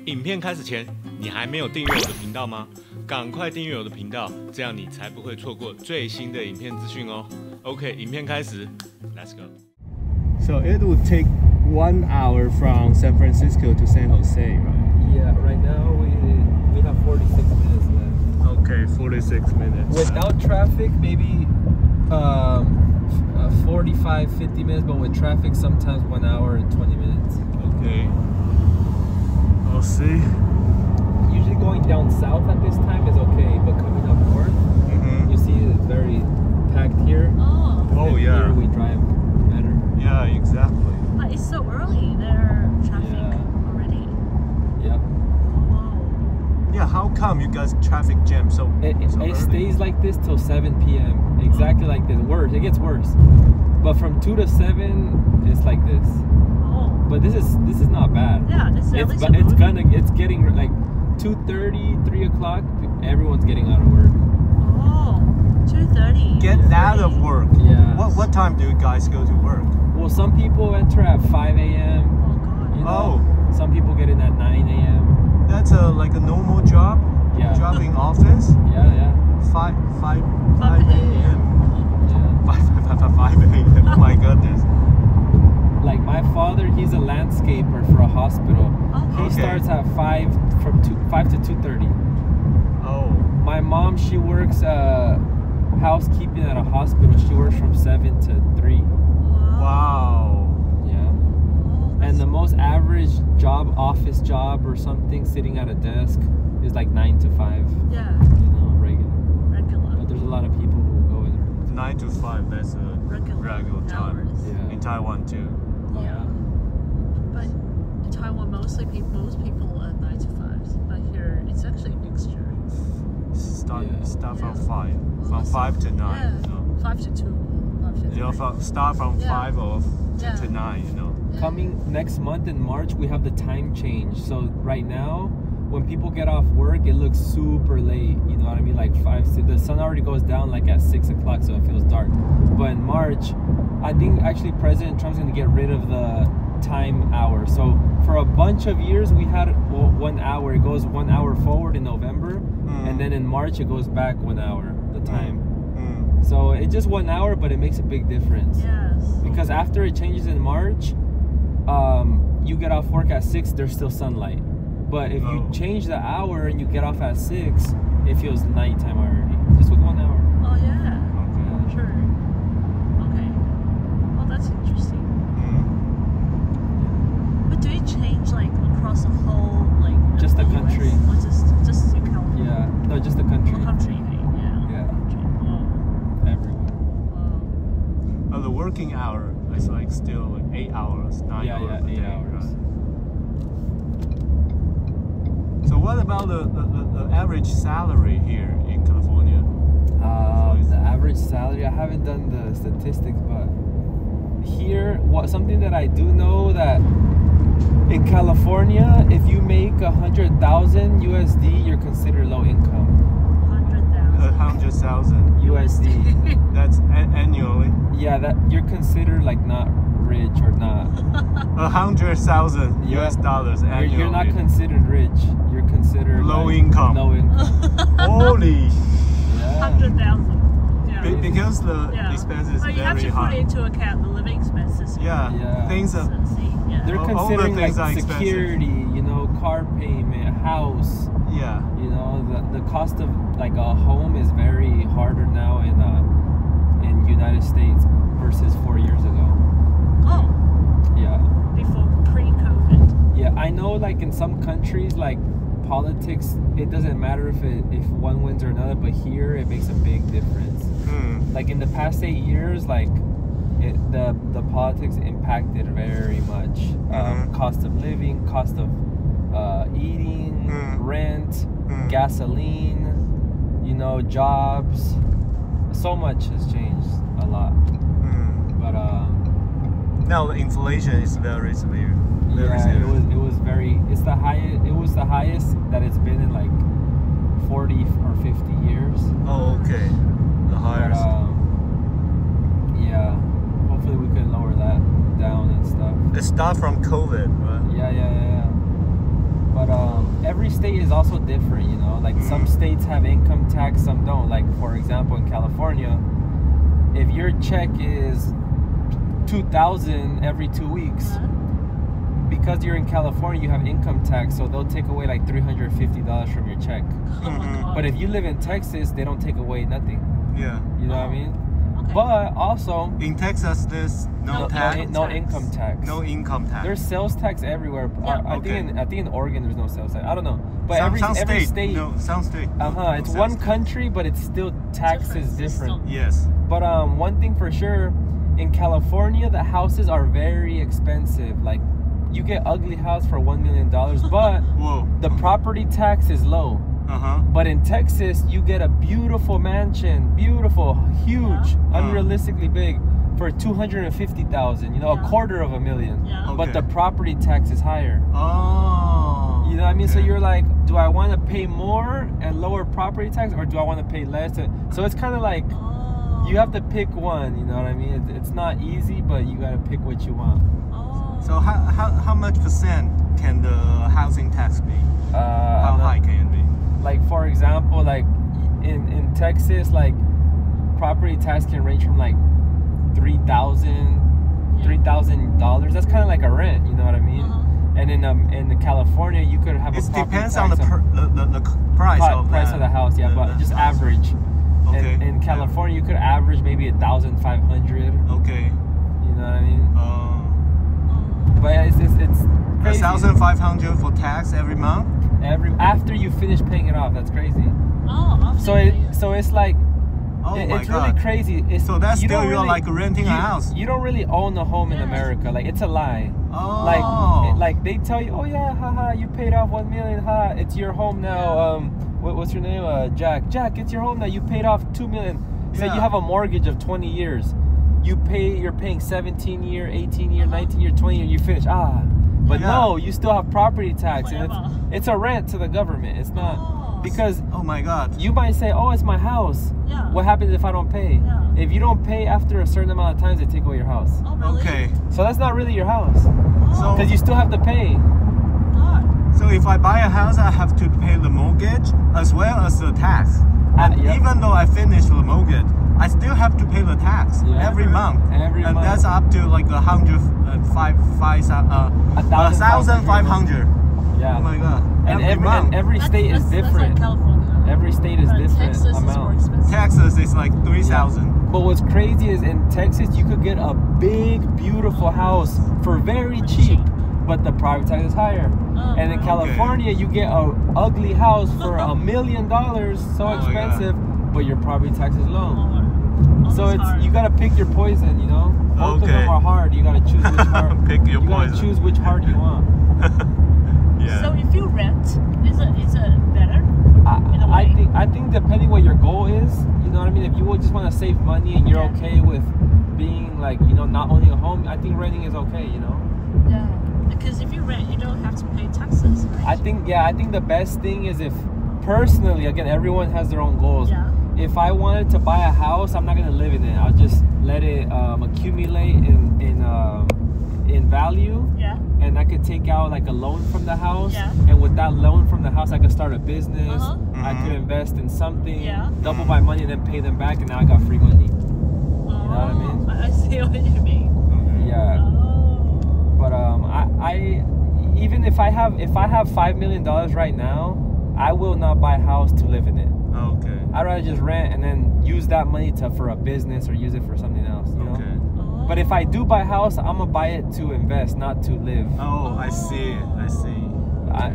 影片开始前，你还没有订阅我的频道吗？赶快订阅我的频道，这样你才不会错过最新的影片资讯哦。OK， 影片开始 ，Let's go. So it would take 1 hour from San Francisco to San Jose, right? Yeah, right now we have 46 minutes left. Okay, 46 minutes. Without traffic, maybe 45, 50 minutes, but with traffic, sometimes 1 hour and 20 minutes. Okay. We'll see. Usually going down south at this time is okay, but coming up north, you see it's very packed here. Oh and yeah. Here we drive better. Yeah, exactly. But it's so early there, traffic already. Yep. Wow. Yeah, how come you guys traffic jam so early? It stays like this till 7 p.m. Exactly like this. Worse. It gets worse. But from 2 to 7, it's like this. Oh. But this is not bad. Yeah, it's getting like 2:30, 3 o'clock. Everyone's getting out of work. Oh, 2:30. Get out of work. Yeah. What time do you guys go to work? Well, some people enter at 5 a.m. Oh God. You know? Some people get in at 9 a.m. That's like a normal job. Yeah. Job in office. Yeah. 5 a.m. Yeah. 5 a.m. Oh my goodness. Like my father, he's a landscaper for a hospital. Okay. He starts at 5 to 2:30. Oh. My mom, she works housekeeping at a hospital. She works from 7 to 3. Wow. Yeah. And the most average job, office job or something, sitting at a desk, is like 9 to 5. Yeah. You know, regular. But there's a lot of people who go in there. 9 to 5. That's a regular time. Hours. Yeah. In Taiwan too. Yeah. But in Taiwan, most people are 9 to 5. But here, it's actually a mixture. Start from 5. From 5 to 9. Yeah. You know? 5 to 2. 5 to 3. You know, start from 5 or to 9. You know. Yeah. Coming next month in March, we have the time change. So right now, when people get off work, it looks super late. You know what I mean? Like 5, the sun already goes down like at 6 o'clock, so it feels dark. But in March, I think actually President Trump's going to get rid of the time hour. So for a bunch of years, we had 1 hour. It goes 1 hour forward in November, and then in March, it goes back 1 hour, the time. So it's just 1 hour, but it makes a big difference. Yes. Because after it changes in March, you get off work at 6, there's still sunlight. But if you change the hour and you get off at 6, it feels nighttime already. Just with 1 hour. Oh yeah. Okay. True. Okay. Well, that's interesting. But do it change like across the whole Just the US? country. Or just in California? Yeah. No, just the country. The country, yeah. Yeah. Country. Wow. Everywhere. Wow. The working hour is like still like 8 hours, 9 hours. Yeah, 8 hours. Right? So what about the average salary here in California? The average salary, I haven't done the statistics, but here, something that I do know that in California, if you make 100,000 USD, you're considered low income. 100,000 USD. That's annually. Yeah, that you're considered like not rich or not. 100,000 US dollars annually. You're not considered rich. You're considered low income. Low income. Holy. Yeah. 100,000. Yeah. Because the expenses is well, you have very to high. put into account the living expenses. Yeah. Things are. They're all the considering things like are security, you know, car payment, house. Yeah. You know, the cost of like a home is very harder now in United States versus 4 years ago. Oh. Yeah. Before pre-COVID. Yeah, I know like in some countries like politics, it doesn't matter if one wins or another, but here it makes a big difference. Like in the past 8 years, like the politics impacted very much. Cost of living, cost of eating, rent, gasoline, you know, jobs. So much has changed a lot. But now the inflation is very severe. It was very. It's the highest. It was the highest that it's been in like 40 or 50 years. Oh, okay. The highest. But, yeah. Hopefully we can lower that down and stuff. It starts from COVID, right? Yeah. But every state is also different, you know. Like some states have income tax, some don't. Like for example, in California, if your check is $2,000 every 2 weeks, because you're in California, you have income tax, so they'll take away like $350 from your check. But if you live in Texas, they don't take away nothing. Yeah. You know what I mean? Okay. But also In Texas, there's no tax. no income tax. No income tax. There's sales tax everywhere. Yeah. I think in Oregon there's no sales tax. I don't know, but some every state. No, some state. It's one country, but it's still taxes different. Yes. But one thing for sure, in California, the houses are very expensive. Like you get ugly house for $1 million, but Whoa. the property tax is low. But in Texas, you get a beautiful mansion, beautiful, huge, unrealistically big, for $250,000. You know, Yeah. $250,000. Yeah. But the property tax is higher. Oh. You know what I mean? So okay. you're like, do I want to pay more and lower property tax, or do I want to pay less? So it's kind of like you have to pick one. You know what I mean? It's not easy, but you got to pick what you want. So how much percent can the housing tax be? How high can it be? Like for example, like in Texas, like property tax can range from like $3,000. That's kind of like a rent. You know what I mean? And in California, you could have It a property depends tax on the price of the house. Yeah, but just house. average. Okay. In California, you could average maybe 1,500. Okay. You know what I mean? But it's crazy. 1,500 for tax every month. After you finish paying it off, that's crazy. So it's like it's God. really crazy. So that's you still don't you're really, like renting a house. You don't really own a home in America. Like it's a lie. Oh. Like they tell you, oh yeah, haha, you paid off $1 million, ha, it's your home now. What's your name? Jack, it's your home now. You paid off $2 million. Say you have a mortgage of 20 years. You're paying 17 year, 18 year, 19 year, 20 year. You finish. But no, you still have property tax, and it's a rent to the government. It's not because oh my God, you might say, oh, it's my house. Yeah. What happens if I don't pay? Yeah. If you don't pay after a certain amount of times, they take away your house. Oh, really? Okay. So that's not really your house So because you still have to pay. So if I buy a house, I have to pay the mortgage as well as the tax. And even though I finish the mortgage, I still have to pay the tax every month. And that's up to like 1,500. Yeah. Oh my God. And every state is different. That's like California. Every state is different Texas is more amount. expensive. Texas is like 3,000. But what's crazy is in Texas, you could get a big, beautiful house for very cheap, but the property tax is higher. And in California, you get a ugly house for $1 million, so expensive, but your property tax is low. So you gotta pick your poison, you know. Both of them are hard. You gotta choose which heart. Pick your you gotta poison. choose which heart you want. Yeah. So if you rent, is it better? In a way? I think depending what your goal is, you know what I mean. If you just want to save money and you're okay with being like, you know, not owning a home, I think renting is okay, you know. Yeah. Because if you rent, you don't have to pay taxes, right? I think the best thing is if personally, again, everyone has their own goals. Yeah. If I wanted to buy a house, I'm not gonna live in it. I'll just let it accumulate in value. Yeah. And I could take out like a loan from the house. Yeah. And with that loan from the house, I could start a business. I could invest in something. Yeah. Double my money and then pay them back, and now I got free money. You know what I mean? I see what you mean. Yeah. But I even if I have $5 million right now, I will not buy a house to live in it. Okay. I'd rather just rent and then use that money for a business or use it for something else. You know? But if I do buy a house, I'm gonna buy it to invest, not to live. Oh, I see.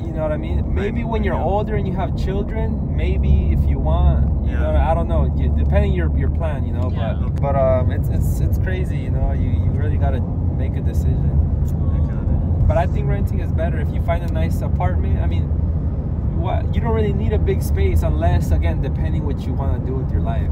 You know what I mean? Maybe when you're older and you have children, maybe if you want, you know, I don't know, depending your plan, you know. Yeah. But it's crazy, you know. You really gotta make a decision. But I think renting is better if you find a nice apartment. I mean, you don't really need a big space unless, again, depending what you want to do with your life.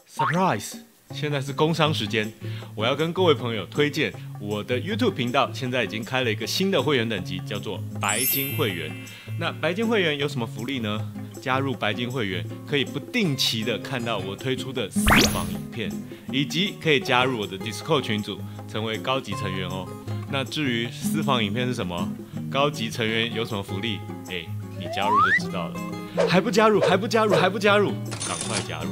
Surprise！ 现在是工商时间，我要跟各位朋友推荐我的 YouTube 频道，现在已经开了一个新的会员等级，叫做白金会员。那白金会员有什么福利呢？加入白金会员，可以不定期的看到我推出的私房影片，以及可以加入我的 Discord 群组，成为高级成员哦。那至于私房影片是什么，高级成员有什么福利？你加入就知道了。还不加入？赶快加入！